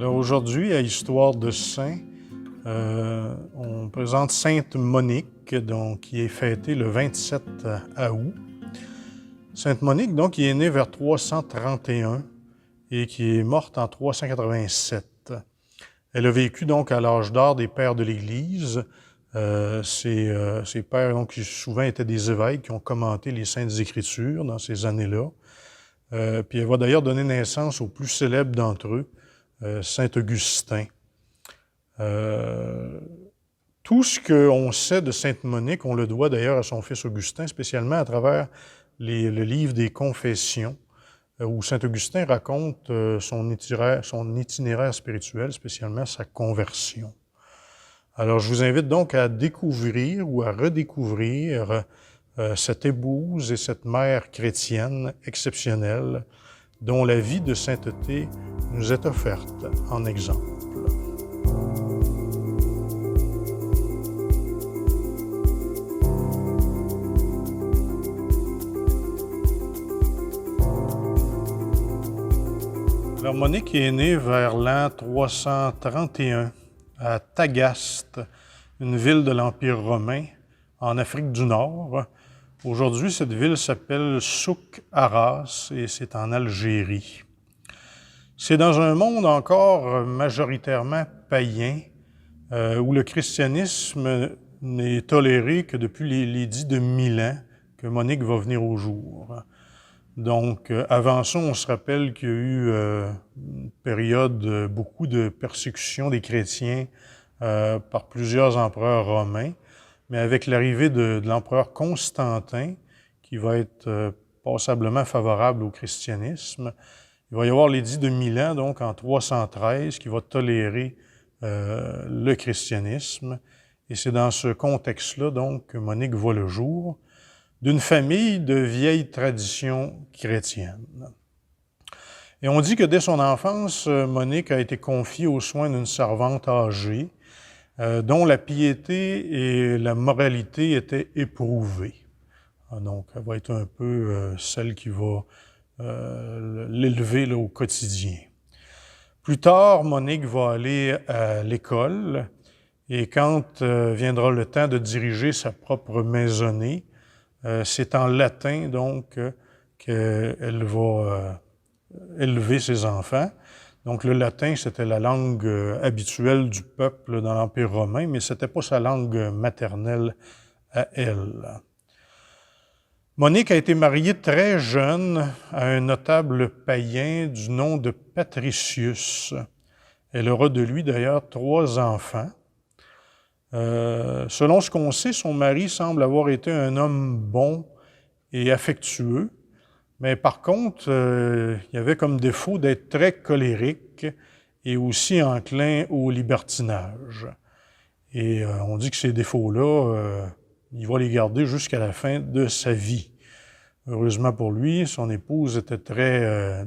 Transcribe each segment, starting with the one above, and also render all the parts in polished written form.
Alors aujourd'hui, à Histoire de Saint, on présente Sainte Monique, donc, qui est fêtée le 27 août. Sainte Monique, donc, qui est née vers 331 et qui est morte en 387. Elle a vécu donc à l'âge d'or des pères de l'Église. Ces pères, donc, qui souvent étaient des évêques qui ont commenté les Saintes Écritures dans ces années-là. Puis elle va d'ailleurs donner naissance au plus célèbre d'entre eux, Saint Augustin. Tout ce qu'on sait de Sainte Monique, on le doit d'ailleurs à son fils Augustin, spécialement à travers le livre des Confessions, où Saint Augustin raconte son itinéraire spirituel, spécialement sa conversion. Alors, je vous invite donc à découvrir ou à redécouvrir cette épouse et cette mère chrétienne exceptionnelle dont la vie de sainteté nous est offerte en exemple. Alors, Monique est née vers l'an 331 à Tagaste, une ville de l'Empire romain en Afrique du Nord. Aujourd'hui, cette ville s'appelle Souk Arras et c'est en Algérie. C'est dans un monde encore majoritairement païen où le christianisme n'est toléré que depuis l'édit de Milan que Monique va venir au jour. Donc, avant ça, on se rappelle qu'il y a eu une période, beaucoup de persécution des chrétiens par plusieurs empereurs romains. Mais avec l'arrivée de l'empereur Constantin, qui va être passablement favorable au christianisme, il va y avoir l'édit de Milan, donc en 313, qui va tolérer le christianisme. Et c'est dans ce contexte-là, donc, que Monique voit le jour, d'une famille de vieilles traditions chrétiennes. Et on dit que dès son enfance, Monique a été confiée aux soins d'une servante âgée, dont la piété et la moralité étaient éprouvées. Donc, elle va être un peu celle qui va l'élever au quotidien. Plus tard, Monique va aller à l'école et quand viendra le temps de diriger sa propre maisonnée, c'est en latin, donc, qu'elle va élever ses enfants. Donc, le latin, c'était la langue habituelle du peuple dans l'Empire romain, mais ce n'était pas sa langue maternelle à elle. Monique a été mariée très jeune à un notable païen du nom de Patricius. Elle aura de lui, d'ailleurs, 3 enfants. Selon ce qu'on sait, son mari semble avoir été un homme bon et affectueux, mais par contre, il avait comme défaut d'être très colérique et aussi enclin au libertinage. Et on dit que ces défauts-là, il va les garder jusqu'à la fin de sa vie. Heureusement pour lui, son épouse était très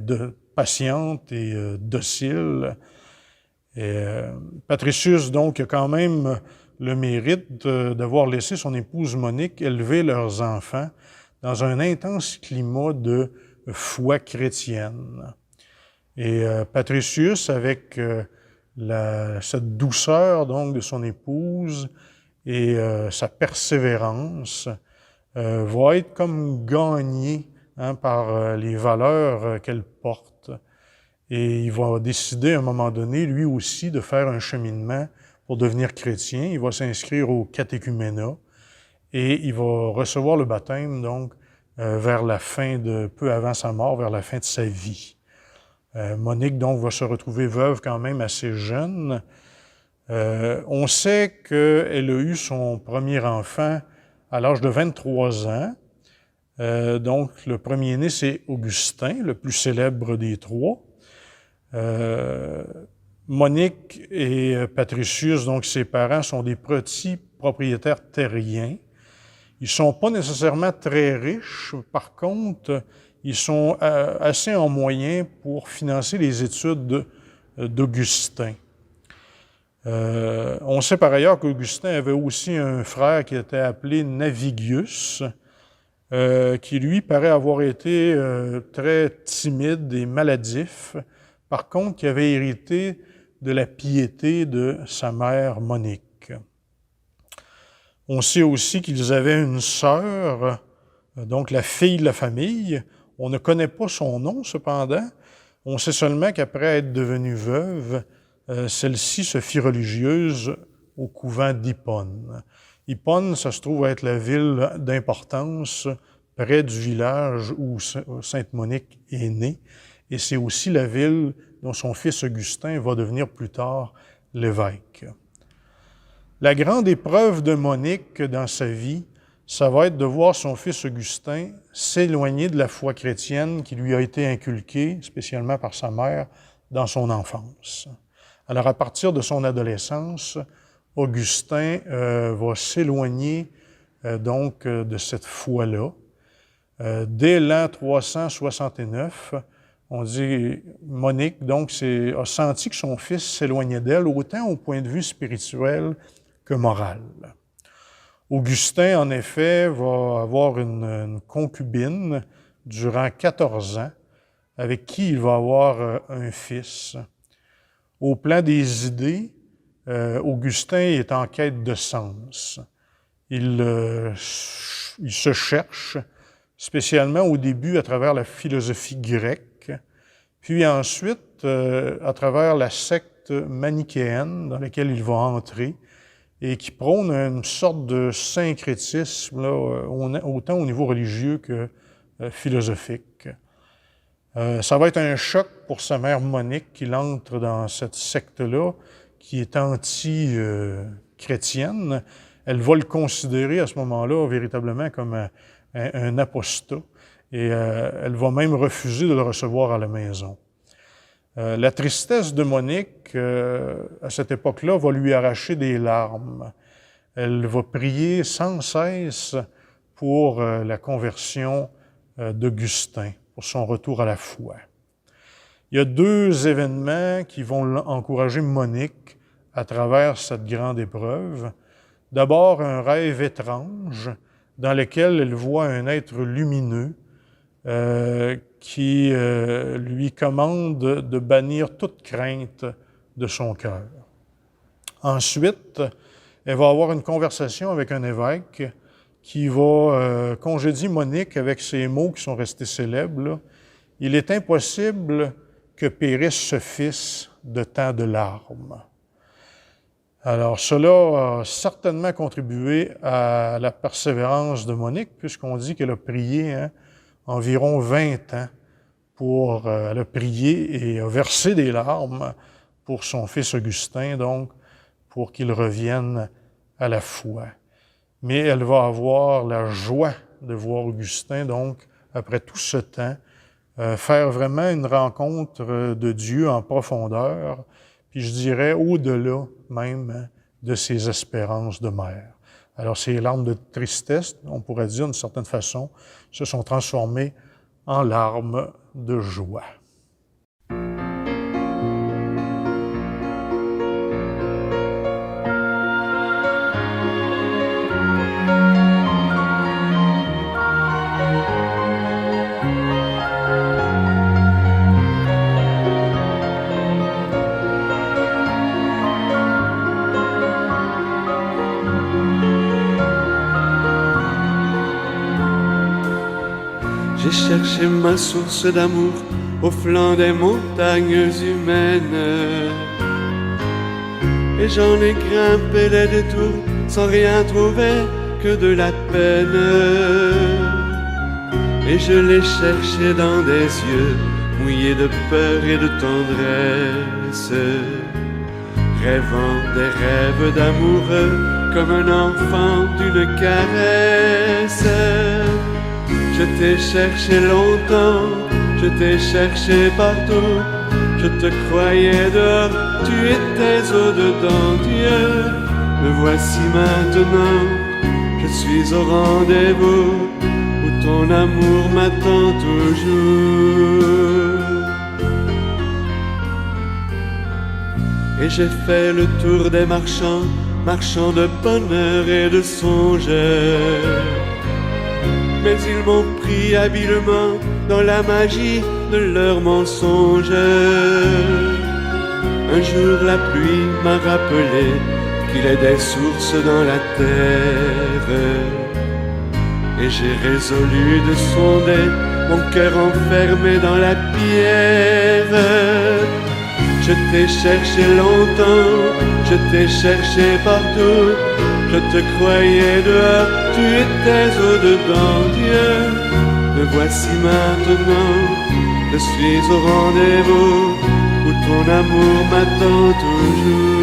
patiente et docile. Et, Patricius, donc, a quand même le mérite d'avoir laissé son épouse Monique élever leurs enfants dans un intense climat de foi chrétienne. Et Patricius, avec cette douceur donc de son épouse et sa persévérance, va être comme gagné par les valeurs qu'elle porte. Et il va décider à un moment donné, lui aussi, de faire un cheminement pour devenir chrétien. Il va s'inscrire au catéchuménat et il va recevoir le baptême, donc, vers la fin peu avant sa mort, vers la fin de sa vie. Monique, donc, va se retrouver veuve quand même assez jeune. On sait qu'elle a eu son premier enfant à l'âge de 23 ans. Donc, le premier-né, c'est Augustin, le plus célèbre des 3. Monique et Patricius, donc ses parents, sont des petits propriétaires terriens. Ils ne sont pas nécessairement très riches. Par contre, ils sont assez en moyens pour financer les études d'Augustin. On sait par ailleurs qu'Augustin avait aussi un frère qui était appelé Navigius, qui lui paraît avoir été très timide et maladif, par contre qui avait hérité de la piété de sa mère Monique. On sait aussi qu'ils avaient une sœur, donc la fille de la famille. On ne connaît pas son nom, cependant. On sait seulement qu'après être devenue veuve, celle-ci se fit religieuse au couvent d'Hippone. Hippone, ça se trouve être la ville d'importance près du village où Sainte Monique est née, et c'est aussi la ville dont son fils Augustin va devenir plus tard l'évêque. La grande épreuve de Monique dans sa vie, ça va être de voir son fils Augustin s'éloigner de la foi chrétienne qui lui a été inculquée, spécialement par sa mère, dans son enfance. Alors, à partir de son adolescence, Augustin va s'éloigner de cette foi-là. Dès l'an 369, on dit Monique a senti que son fils s'éloignait d'elle, autant au point de vue spirituel que moral. Augustin, en effet, va avoir une concubine durant 14 ans, avec qui il va avoir un fils. Au plan des idées, Augustin est en quête de sens. Il se cherche, spécialement au début à travers la philosophie grecque, puis ensuite à travers la secte manichéenne dans laquelle il va entrer et qui prône une sorte de syncrétisme, là, autant au niveau religieux que philosophique. Ça va être un choc pour sa mère Monique qu'il entre dans cette secte-là, qui est anti-chrétienne. Elle va le considérer à ce moment-là véritablement comme un apostat, et elle va même refuser de le recevoir à la maison. La tristesse de Monique, à cette époque-là, va lui arracher des larmes. Elle va prier sans cesse pour la conversion d'Augustin, pour son retour à la foi. Il y a 2 événements qui vont encourager Monique à travers cette grande épreuve. D'abord, un rêve étrange dans lequel elle voit un être lumineux qui lui commande de bannir toute crainte de son cœur. Ensuite, elle va avoir une conversation avec un évêque qui va congédier Monique avec ces mots qui sont restés célèbres, là. Il est impossible que périsse ce fils de tant de larmes. Alors, cela a certainement contribué à la persévérance de Monique, puisqu'on dit qu'elle a prié environ 20 ans elle a prié et a versé des larmes pour son fils Augustin, donc, pour qu'il revienne à la foi. Mais elle va avoir la joie de voir Augustin, donc, après tout ce temps, faire vraiment une rencontre de Dieu en profondeur, puis je dirais au-delà même de ses espérances de mère. Alors, ces larmes de tristesse, on pourrait dire d'une certaine façon, se sont transformées en larmes de joie. J'ai cherché ma source d'amour au flanc des montagnes humaines, et j'en ai grimpé les détours sans rien trouver que de la peine. Et je l'ai cherché dans des yeux mouillés de peur et de tendresse, rêvant des rêves d'amoureux comme un enfant d'une caresse. Je t'ai cherché longtemps, je t'ai cherché partout, je te croyais dehors, tu étais au-dedans. Dieu, me voici maintenant, je suis au rendez-vous, où ton amour m'attend toujours. Et j'ai fait le tour des marchands, marchands de bonheur et de songeurs, mais ils m'ont pris habilement dans la magie de leurs mensonges. Un jour la pluie m'a rappelé qu'il est des sources dans la terre. Et j'ai résolu de sonder mon cœur enfermé dans la pierre. Je t'ai cherché longtemps, je t'ai cherché partout. Je te croyais dehors, tu étais au-dedans, Dieu. Me voici maintenant, je suis au rendez-vous où ton amour m'attend toujours.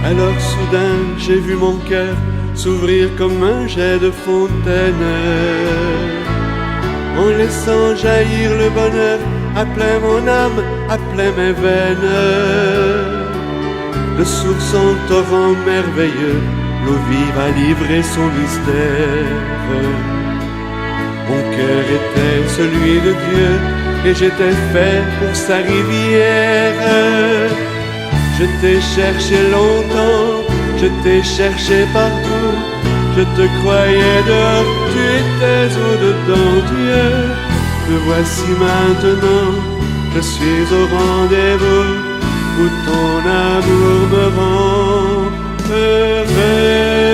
Alors soudain, j'ai vu mon cœur s'ouvrir comme un jet de fontaine, en laissant jaillir le bonheur à plein mon âme, à plein mes veines. De source en torrent merveilleux, l'eau vive a livré son mystère. Mon cœur était celui de Dieu et j'étais fait pour sa rivière. Je t'ai cherché longtemps, je t'ai cherché partout. Je te croyais dehors, tu étais au-dedans, Dieu. Me voici maintenant, je suis au rendez-vous où ton amour me rend heureux.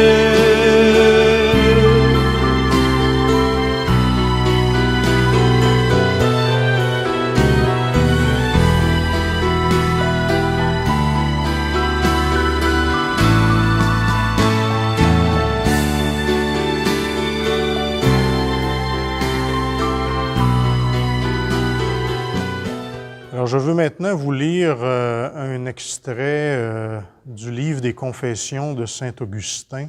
Alors, je veux maintenant vous lire un extrait du livre des Confessions de Saint Augustin,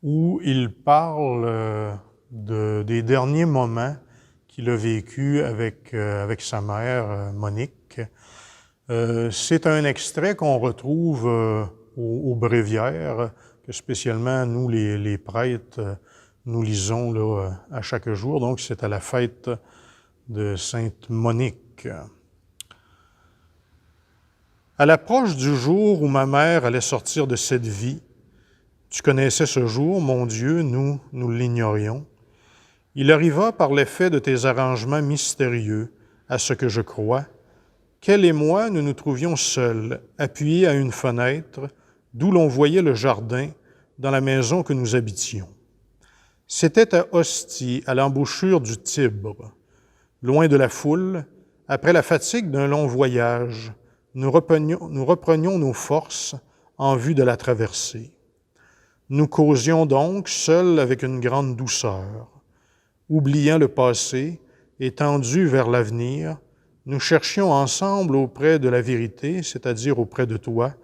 où il parle des derniers moments qu'il a vécu avec sa mère, Monique. C'est un extrait qu'on retrouve au bréviaire, que spécialement nous, les prêtres, nous lisons là, à chaque jour. Donc, c'est à la fête de Sainte Monique. À l'approche du jour où ma mère allait sortir de cette vie, tu connaissais ce jour, mon Dieu, nous l'ignorions. Il arriva par l'effet de tes arrangements mystérieux, à ce que je crois, qu'elle et moi, nous nous trouvions seuls, appuyés à une fenêtre, d'où l'on voyait le jardin dans la maison que nous habitions. C'était à Ostie, à l'embouchure du Tibre, loin de la foule, après la fatigue d'un long voyage. Nous reprenions nos forces en vue de la traversée. Nous causions donc seuls avec une grande douceur. Oubliant le passé et tendus vers l'avenir, nous cherchions ensemble auprès de la vérité, c'est-à-dire auprès de toi,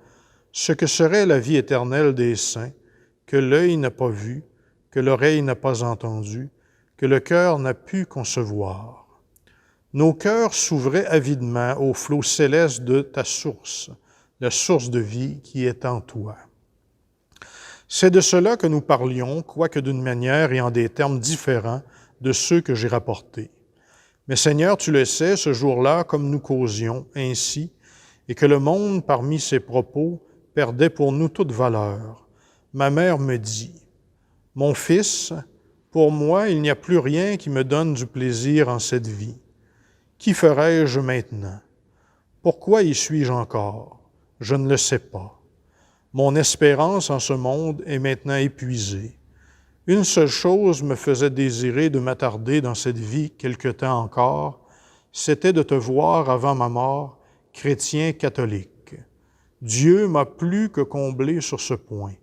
ce que serait la vie éternelle des saints, que l'œil n'a pas vu, que l'oreille n'a pas entendu, que le cœur n'a pu concevoir. Nos cœurs s'ouvraient avidement au flot céleste de ta source, la source de vie qui est en toi. C'est de cela que nous parlions, quoique d'une manière et en des termes différents de ceux que j'ai rapportés. Mais Seigneur, tu le sais, ce jour-là, comme nous causions ainsi, et que le monde, parmi ses propos, perdait pour nous toute valeur, ma mère me dit, « Mon fils, pour moi, il n'y a plus rien qui me donne du plaisir en cette vie. Qui ferai-je maintenant? Pourquoi y suis-je encore? Je ne le sais pas. Mon espérance en ce monde est maintenant épuisée. Une seule chose me faisait désirer de m'attarder dans cette vie quelque temps encore, c'était de te voir avant ma mort, chrétien catholique. Dieu m'a plus que comblé sur ce point,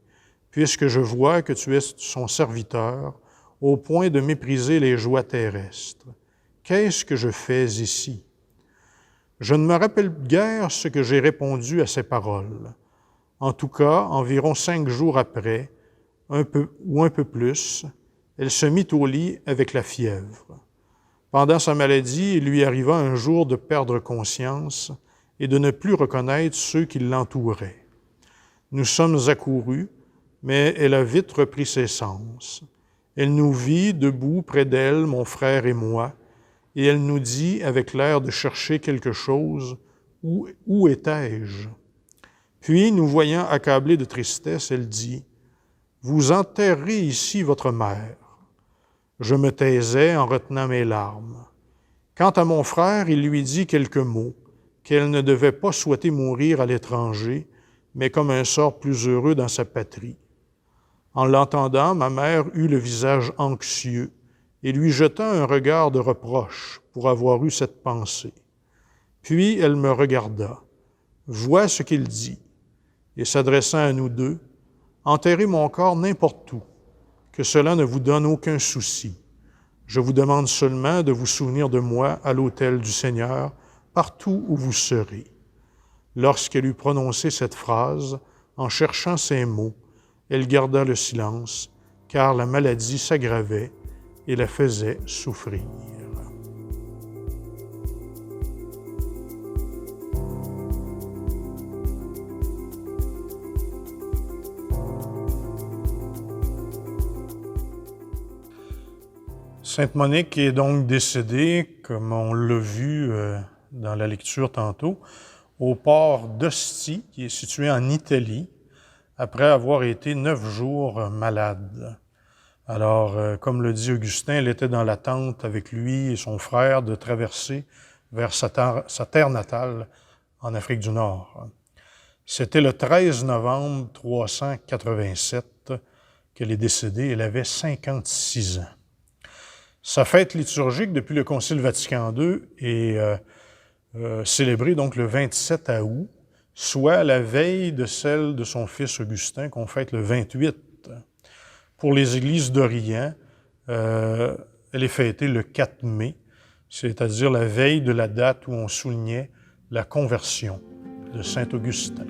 puisque je vois que tu es son serviteur, au point de mépriser les joies terrestres. Qu'est-ce que je fais ici? Je ne me rappelle guère ce que j'ai répondu à ces paroles. En tout cas, environ 5 jours après, un peu plus, elle se mit au lit avec la fièvre. Pendant sa maladie, il lui arriva un jour de perdre conscience et de ne plus reconnaître ceux qui l'entouraient. Nous sommes accourus, mais elle a vite repris ses sens. Elle nous vit debout près d'elle, mon frère et moi, et elle nous dit, avec l'air de chercher quelque chose, « Où étais-je? » Puis, nous voyant accablés de tristesse, elle dit, « Vous enterrez ici votre mère. » Je me taisais en retenant mes larmes. Quant à mon frère, il lui dit quelques mots, qu'elle ne devait pas souhaiter mourir à l'étranger, mais comme un sort plus heureux dans sa patrie. En l'entendant, ma mère eut le visage anxieux et lui jeta un regard de reproche pour avoir eu cette pensée. Puis elle me regarda. « Vois ce qu'il dit. » Et s'adressant à nous deux, « Enterrez mon corps n'importe où, que cela ne vous donne aucun souci. Je vous demande seulement de vous souvenir de moi à l'autel du Seigneur, partout où vous serez. » Lorsqu'elle eut prononcé cette phrase, en cherchant ses mots, elle garda le silence, car la maladie s'aggravait et la faisait souffrir. Sainte Monique est donc décédée, comme on l'a vu dans la lecture tantôt, au port d'Ostie, qui est situé en Italie, après avoir été 9 jours malade. Alors, comme le dit Augustin, elle était dans l'attente avec lui et son frère de traverser vers sa terre natale en Afrique du Nord. C'était le 13 novembre 387 qu'elle est décédée. Elle avait 56 ans. Sa fête liturgique depuis le Concile Vatican II est célébrée donc le 27 août, soit la veille de celle de son fils Augustin, qu'on fête le 28. Pour les églises d'Orient, elle est fêtée le 4 mai, c'est-à-dire la veille de la date où on soulignait la conversion de saint Augustin.